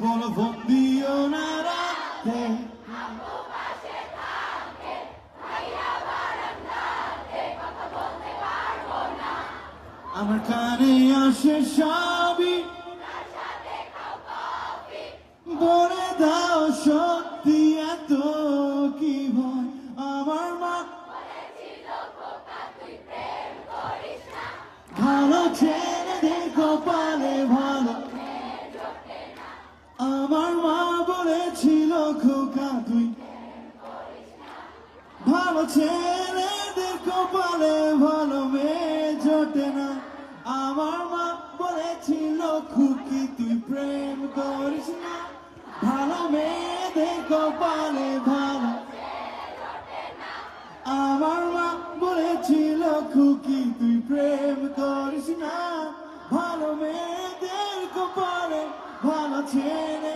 বলো ফোন দিও না রাতে, আমার কানে আসে সবই, বলে দাও সত্যি এত কি ভয়। আমার মা ভালো ছেলে দেখো পালে ভালো, আমার মা বলেছিল খোকা তুই ভালো ছেলেদের কপালে ভালো মেয়ে জোটে না। আমার মা বলেছিল খুকি তুই প্রেম করিস না, ভালো মেয়েদের কপালে ভালো। আমার মা বলেছিল খুকি তুই প্রেম করিস না, ভালো মেয়েদের কপালে ভালো ছেলে।